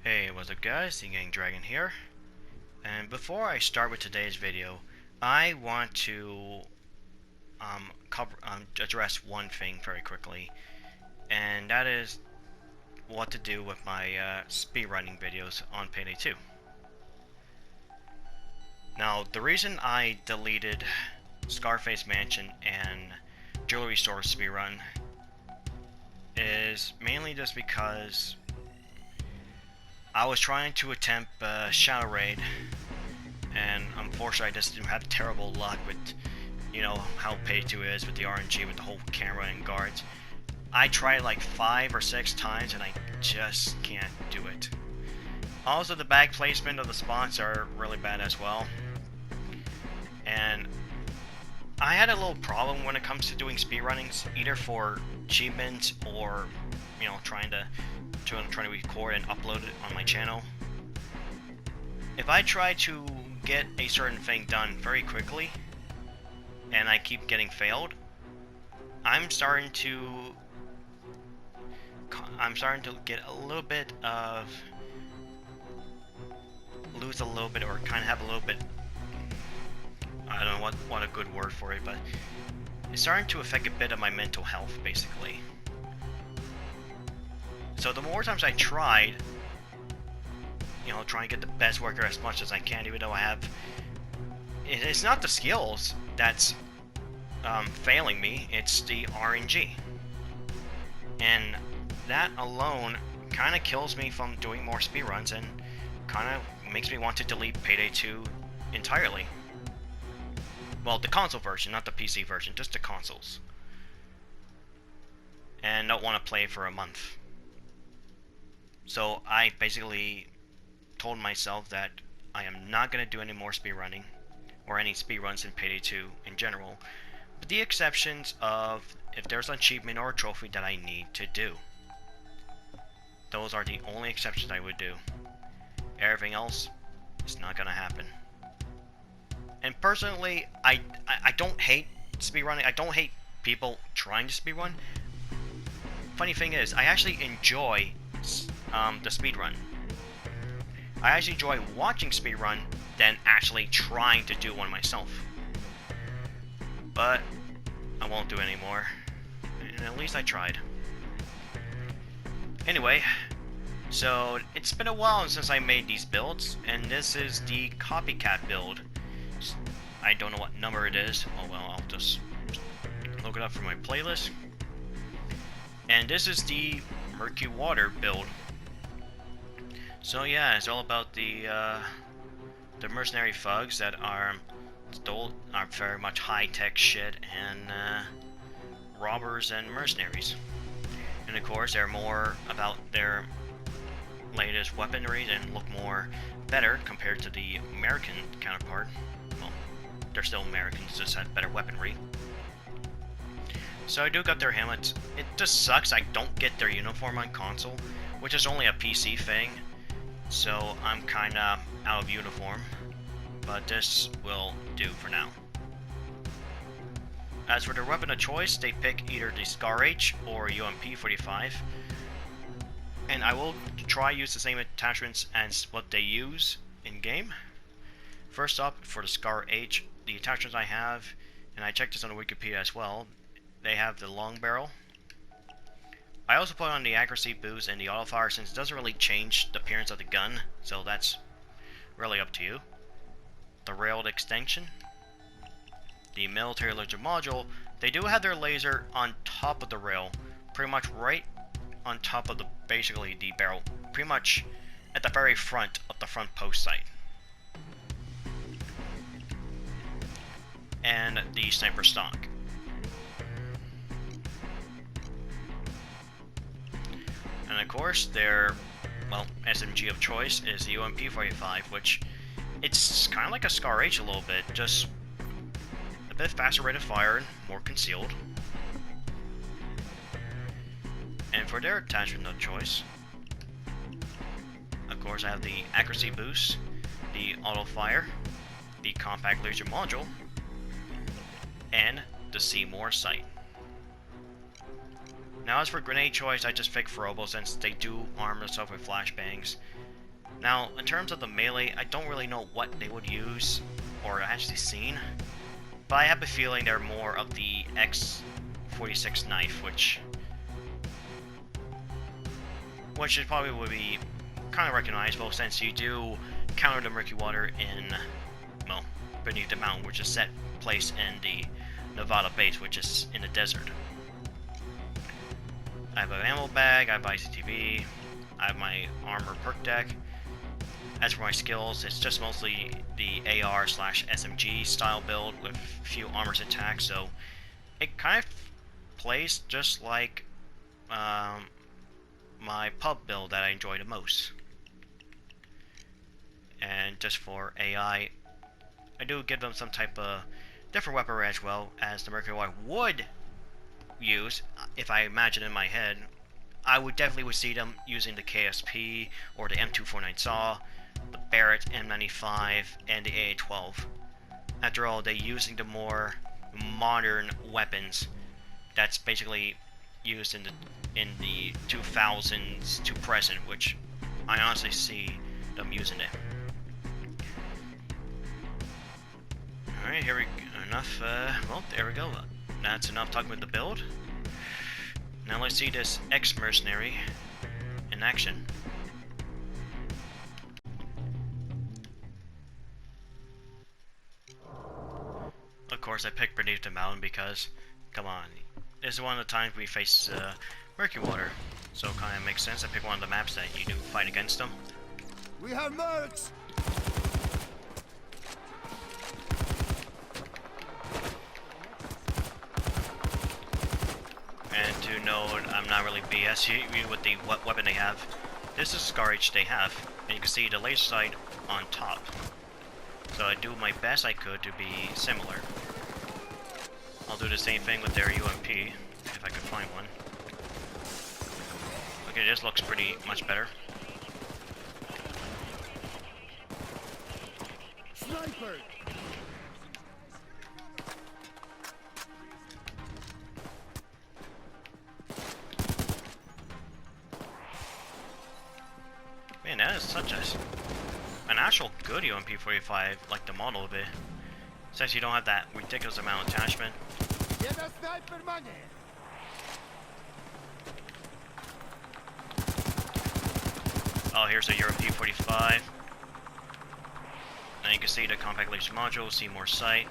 Hey, what's up guys, the Gang Dragon here. And before I start with today's video, I want to address one thing very quickly. And that is what to do with my speedrunning videos on Payday 2. Now, the reason I deleted Scarface Mansion and Jewelry Store speedrun is mainly just because I was trying to attempt Shadow Raid, and unfortunately I just had terrible luck with, you know, how Payday 2 is with the RNG, with the whole camera and guards. I tried like 5 or 6 times and I just can't do it. Also, the bag placement of the spots are really bad as well. And I had a little problem when it comes to doing speedrunnings, either for achievements or, you know, trying to record and upload it on my channel. If I try to get a certain thing done very quickly and I keep getting failed, I'm starting to get a little bit of lose a little bit, or kind of have a little bit, I don't know what a good word for it, but it's starting to affect a bit of my mental health basically. So the more times I tried, you know, trying to get the best worker as much as I can, even though I have, it's not the skills that's failing me, it's the RNG. And that alone kind of kills me from doing more speedruns and kind of makes me want to delete Payday 2 entirely. Well, the console version, not the PC version, just the consoles. And don't want to play for a month. So I basically told myself that I am not going to do any more speedrunning, or any speedruns in Payday 2 in general, with the exceptions of if there's an achievement or a trophy that I need to do. Those are the only exceptions I would do. Everything else is not going to happen. And personally, I don't hate speedrunning. I don't hate people trying to speedrun. Funny thing is, I actually enjoy the speedrun. I actually enjoy watching speedrun than actually trying to do one myself. But I won't do it anymore. And at least I tried. Anyway, so it's been a while since I made these builds, and this is the copycat build. I don't know what number it is. Oh well, I'll just look it up from my playlist. And this is the Murkywater build. So yeah, it's all about the mercenary thugs that are very much high-tech shit, and robbers and mercenaries. And of course, they're more about their latest weaponry and look more better compared to the American counterpart. Well, they're still Americans, just have better weaponry. So I do got their helmets. It just sucks I don't get their uniform on console, which is only a PC thing. So I'm kinda out of uniform, but this will do for now. As for their weapon of choice, they pick either the Scar H or UMP-45. And I will try use the same attachments as what they use in game. First up, for the Scar H, the attachments I have, and I checked this on Wikipedia as well, they have the long barrel. I also put on the accuracy boost and the auto fire, since it doesn't really change the appearance of the gun, so that's really up to you. The railed extension. The military laser module, they do have their laser on top of the rail, pretty much right on top of the, basically the barrel, pretty much at the very front of the front post sight. And the sniper stock. And of course, their, well, SMG of choice is the UMP-45, which it's kind of like a Scar H a little bit, just a bit faster rate of fire and more concealed. And for their attachment of choice, of course, I have the accuracy boost, the auto fire, the compact laser module, and the Seymour sight. Now as for grenade choice, I just picked Frobo since they do arm themselves with flashbangs. Now, in terms of the melee, I don't really know what they would use or actually seen, but I have a feeling they're more of the X46 knife, which is probably would be kind of recognizable since you do counter the Murkywater in, well, beneath the mountain, which is set place in the Nevada base, which is in the desert. I have an ammo bag, I have ICTV, I have my armor perk deck. As for my skills, it's just mostly the AR/SMG style build with a few armors intact, so it kind of plays just like my pub build that I enjoy the most. And just for AI, I do give them some type of different weaponry as well as the Murkywater would use. If I imagine in my head, I would definitely see them using the KSP or the M249 saw, the Barrett M95, and the AA-12. After all, they're using the more modern weapons that's basically used in the 2000s to present, which I honestly see them using it. Alright, here we go. Enough, well, there we go. That's enough talking about the build. Now let's see this ex-mercenary in action. Of course, I picked Beneath the Mountain because, come on, this is one of the times we face Murkywater, so it kind of makes sense. I picked one of the maps that you do fight against them. We have mercs! And to note, I'm not really BS with the weapon they have. This is Scar H they have, and you can see the laser sight on top. So I do my best I could to be similar. I'll do the same thing with their UMP, if I could find one. Okay, this looks pretty much better. Sniper! Man, that is such an actual good UMP-45, like the model of it. Since you don't have that ridiculous amount of attachment. Get a sniper money! Oh, here's a UMP-45. Now you can see the compact laser module, see more sight.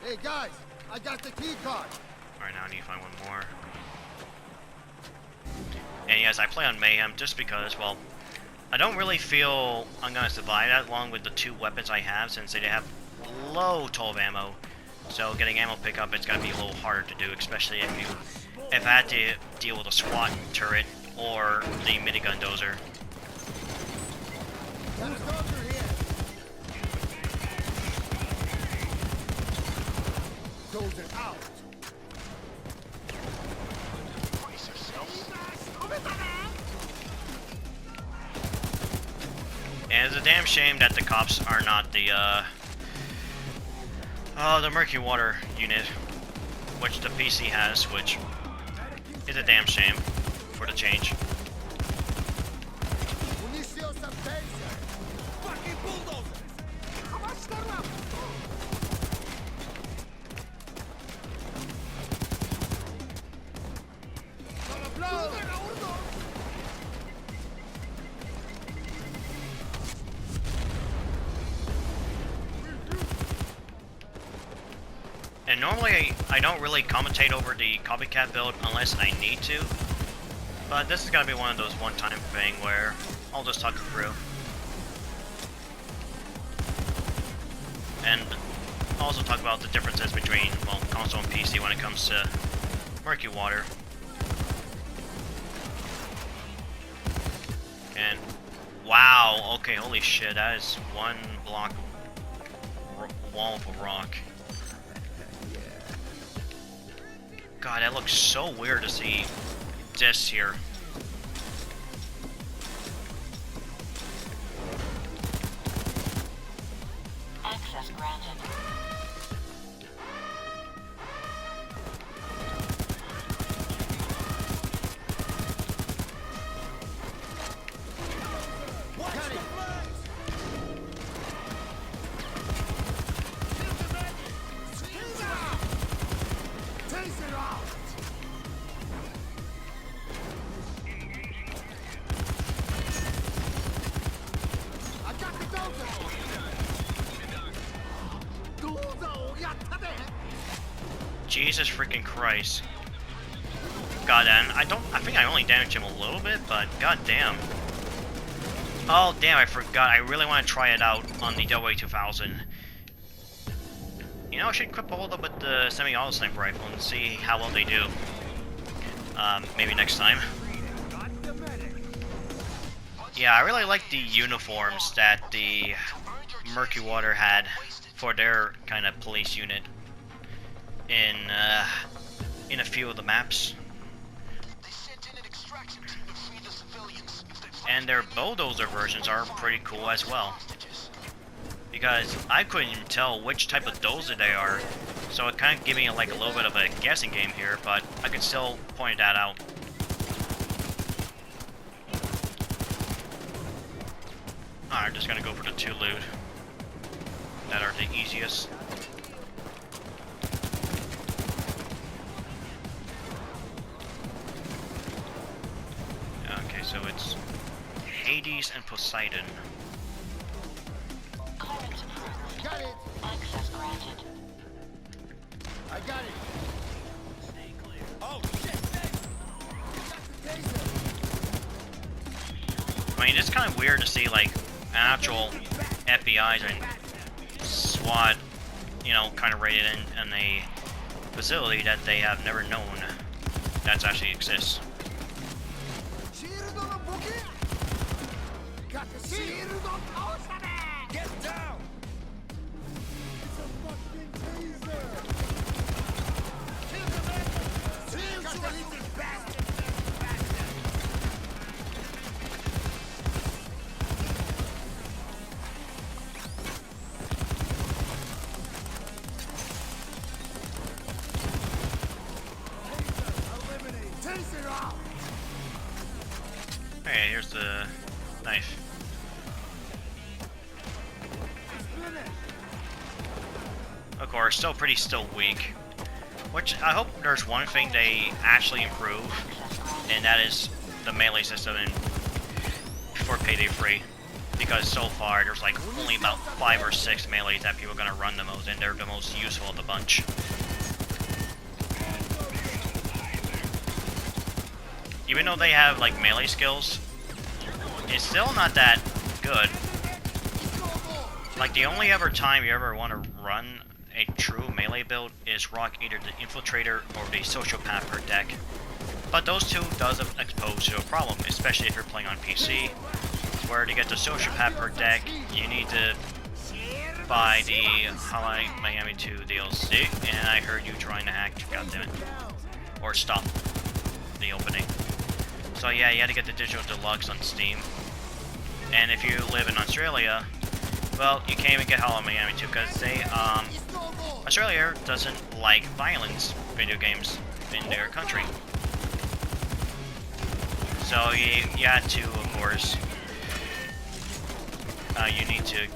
Hey guys, I got the key card! Alright, now I need to find one more. And yes, I play on Mayhem just because, well, I don't really feel I'm gonna survive that long with the two weapons I have, since they have low total of ammo. So getting ammo pickup, it's gonna be a little harder to do, especially if I had to deal with a SWAT turret or the minigun dozer. Got a dozer here! Dozer out! Brace yourselves! And it's a damn shame that the cops are not the Murkywater unit, which the PC has, which is a damn shame for the change. We need still some taser! Fucking bulldozers! How much there left? Gonna blow! And normally I don't really commentate over the copycat build unless I need to, but this is gonna be one of those one-time thing where I'll just talk it through. And also talk about the differences between, well, console and PC when it comes to Murkywater. And wow, okay, holy shit, that is one block wall of a rock. God, that looks so weird to see this here. Access granted. Jesus freaking Christ. God, and I think I only damaged him a little bit, but god damn. Oh damn, I forgot. I really want to try it out on the W2000. You know, I should equip all of them with the semi-auto sniper rifle and see how well they do. Maybe next time. Yeah, I really like the uniforms that the Murkywater had for their kind of police unit in a few of the maps. And their bulldozer versions are pretty cool as well. Because I couldn't even tell which type of dozer they are, so it kind of gave me like a little bit of a guessing game here, but I could still point that out. Alright, just gonna go for the 2 loot that are the easiest. Okay, so it's Hades and Poseidon. Clearance approved. Got it. Access granted. I got it. Stay clear. Oh shit! Taser. I mean, it's kind of weird to see like actual FBI's and SWAT, you know, kind of raided in a facility that they have never known that actually exists. Get down! It's a fucking taser! Kill the man! Bastard! Taser out! Okay, here's the knife. Of course, still weak. Which, I hope there's one thing they actually improve, and that is the melee system for Payday 3. Because so far, there's like only about 5 or 6 melees that people are gonna run the most, and they're the most useful of the bunch. Even though they have like melee skills, it's still not that good. Like the only ever time you ever want to run a true melee build is rock either the Infiltrator or the Sociopath per deck. But those two does expose to a problem, especially if you're playing on PC, where to get the Sociopath per deck, you need to buy the Highlight Miami 2 DLC, and I heard you trying to hack, goddammit, or stop the opening. So yeah, you had to get the Digital Deluxe on Steam. And if you live in Australia, well, you can't even get Hollow Miami 2 because they, Australia doesn't like violence video games in their country. So you had to, of course, you need to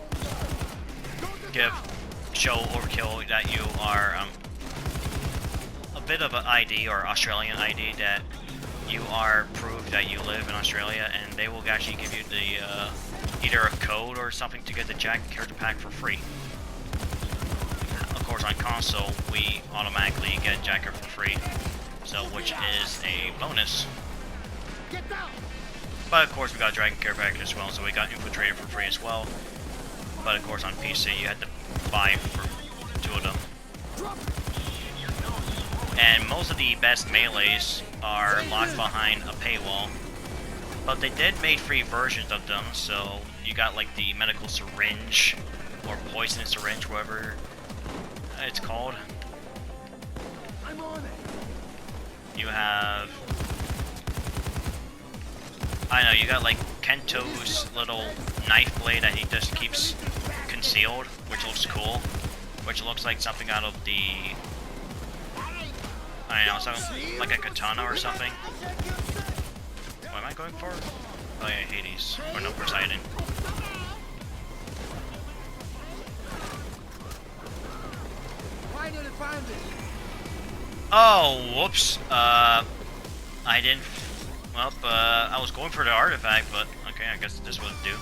show Overkill that you are a bit of an ID or Australian ID that you are proof that you live in Australia, and they will actually give you the either a code or something to get the Jack character pack for free. Of course, on console, we automatically get Jacker for free, so which is a bonus. But of course, we got Dragon Care Pack as well, so we got Infiltrator for free as well. But of course, on PC, you had to buy for 2 of them. And most of the best melees are locked behind a paywall. But they did make free versions of them, so you got like the medical syringe, or poison syringe, whatever it's called. I'm on it. You have, I know, you got like Kento's little knife blade that he just keeps concealed, which looks cool. Which looks like something out of the, I don't know, something like a katana or something. What am I going for? Oh yeah, Hades. Or no, Poseidon. Finally found it. Oh, whoops. I didn't. Well, I was going for the artifact, but okay, I guess this would do.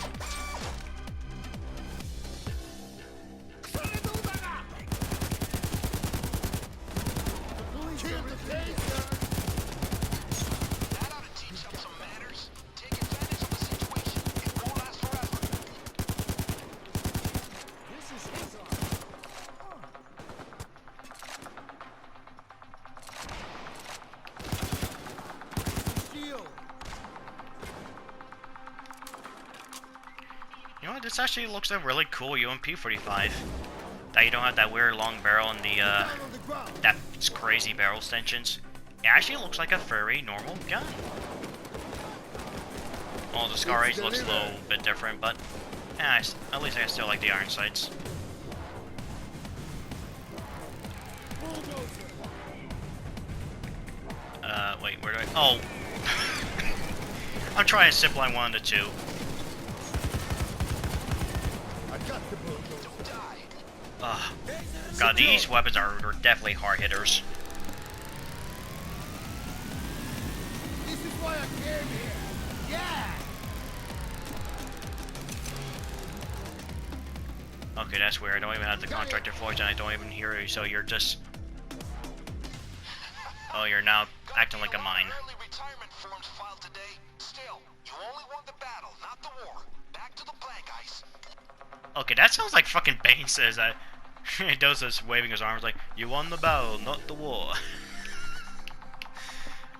know, this actually looks like a really cool UMP-45. That you don't have that weird long barrel and the, Down on the ground. that's crazy barrel extensions. It actually looks like a very normal gun. Well, the Scar Age looks a little bit different, but yeah, at least I still like the iron sights. Bulldozer. Wait, where do I... Oh! I'm trying to zipline 1 to 2. I got the bulldozer. Ugh. God, these weapons are definitely hard hitters. This is why I came here. Yeah. Okay, that's weird. I don't even have the contractor voice and I don't even hear you, so you're just... Oh, you're now acting like a mine. Early retirement forms filed today. Still, you only won the battle, not the war. Back to the plank ice. Okay, that sounds like fucking Bane says that. He does this, waving his arms like, you won the battle, not the war.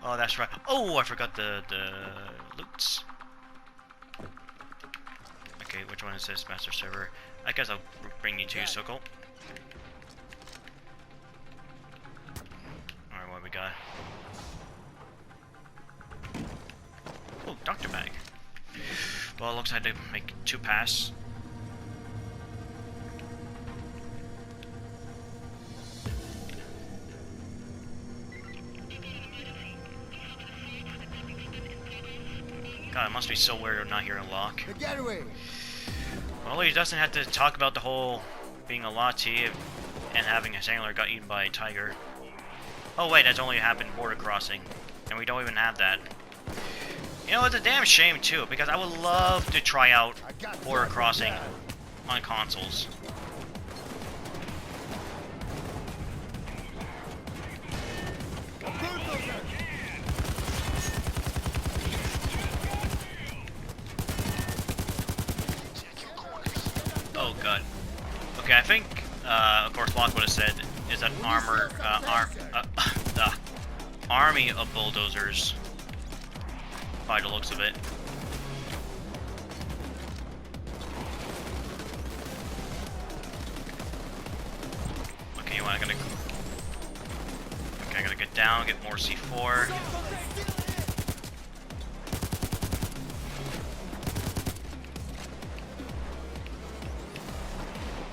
Oh, that's right. Oh, I forgot the loots. Okay, which one is this? Master server. I guess I'll bring you to Sokol. Alright, what we got? Oh, doctor bag. Well, it looks like I had to make 2 passes. God, it must be so weird I'm not hearing Locke. The getaway. Well, he doesn't have to talk about the whole being a Lati and having his angler got eaten by a tiger. Oh wait, that's only happened border crossing, and we don't even have that. You know, it's a damn shame too, because I would love to try out border crossing on consoles. A bulldozer. Oh god. Okay, I think, of course, Locke would have said is an the army of bulldozers. By the looks of it. Okay, you want? I gotta get down, get more C4.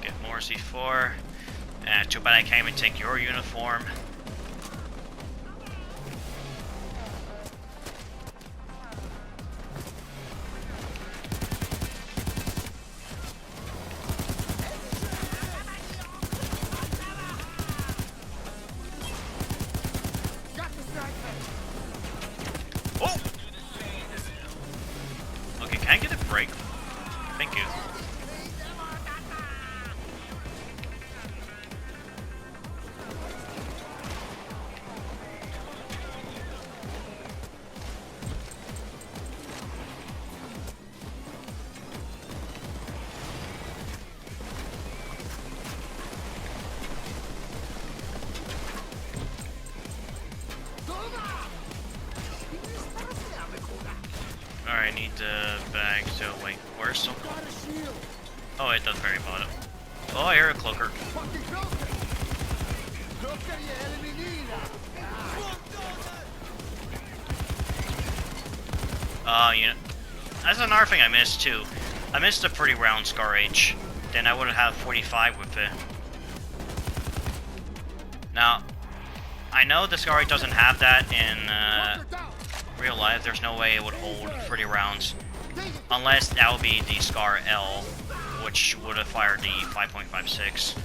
Get more C4. Too bad I can't even take your uniform. Got the strike. Oh! Okay, can I get a break? Thank you. Alright, I need the bag, so wait, where's some... Got a shield. Oh, it does very bottom. Oh, I hear a cloaker. Fucking cloaker. Cloaker, you eliminida. You know, that's another thing I missed too. I missed a pretty round Scar H. Then I would have had 45 with it. Now, I know the Scar H doesn't have that in real life. There's no way it would hold 30 rounds. Unless that would be the Scar L, which would have fired the 5.56.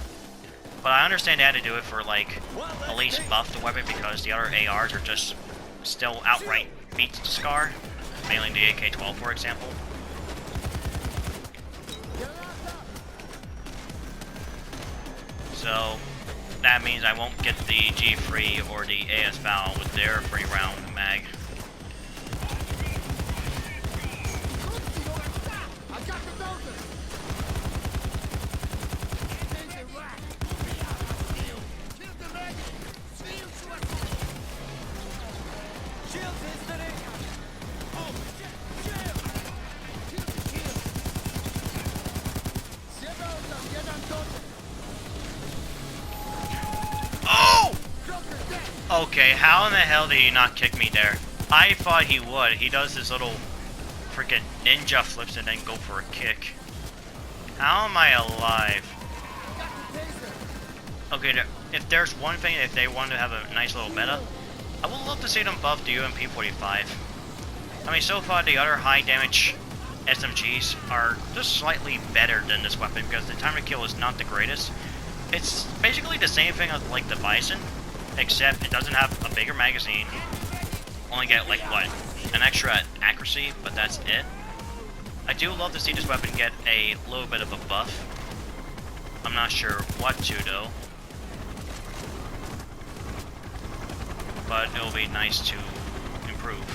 But I understand they had to do it for, like, at least buff the weapon because the other ARs are just still outright beat the Scar. Mainly the AK-12, for example. So, that means I won't get the G3 or the AS Val with their free round mag. I got the dozer. Kill the man. Shield history. Oh, shield. Kill the shield. Okay, how in the hell did he not kick me there? I thought he would. He does his little freaking ninja flips and then go for a kick. How am I alive? Okay, if there's one thing, if they want to have a nice little meta, I would love to see them buff the UMP-45. I mean, so far the other high damage SMGs are just slightly better than this weapon because the time to kill is not the greatest. It's basically the same thing as like the Bison, except it doesn't have a bigger magazine. Only get like what? An extra accuracy, but that's it. I do love to see this weapon get a little bit of a buff. I'm not sure what to though. But it'll be nice to improve.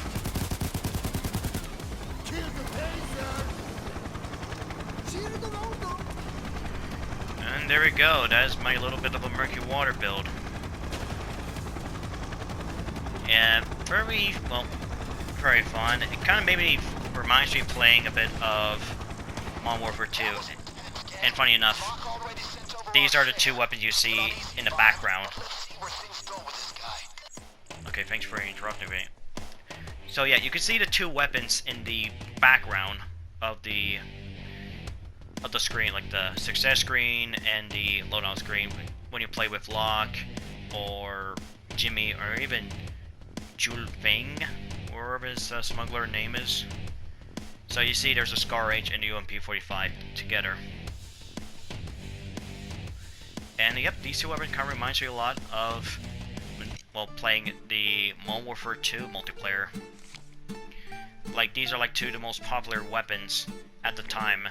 And there we go, that is my little bit of a Murkywater build. And very, well, very fun. It kind of maybe reminds me of playing a bit of Modern Warfare 2. And funny enough, these are the two weapons you see in the background. Okay, thanks for interrupting me. So yeah, you can see the two weapons in the background of the screen, like the success screen and the loadout screen when you play with Locke or Jimmy or even Jul Feng, wherever his smuggler name is. So you see there's a Scar H and the UMP-45 together. And yep, these two weapons kind of reminds me a lot of, well, playing the Modern Warfare 2 multiplayer. Like, these are like two of the most popular weapons at the time.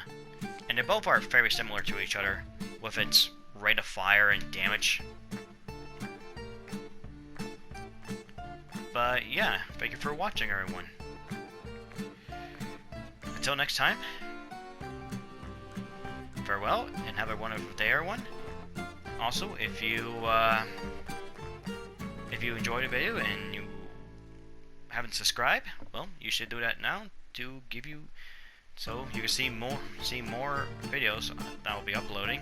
And they both are very similar to each other, with its rate of fire and damage. But yeah, thank you for watching, everyone. Until next time, farewell, and have a wonderful day, everyone. Also, if you enjoyed the video and you haven't subscribed, well, you should do that now to give you, so you can see more videos that I'll be uploading.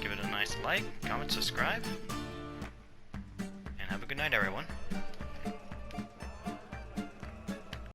Give it a nice like, comment, subscribe, and have a good night, everyone.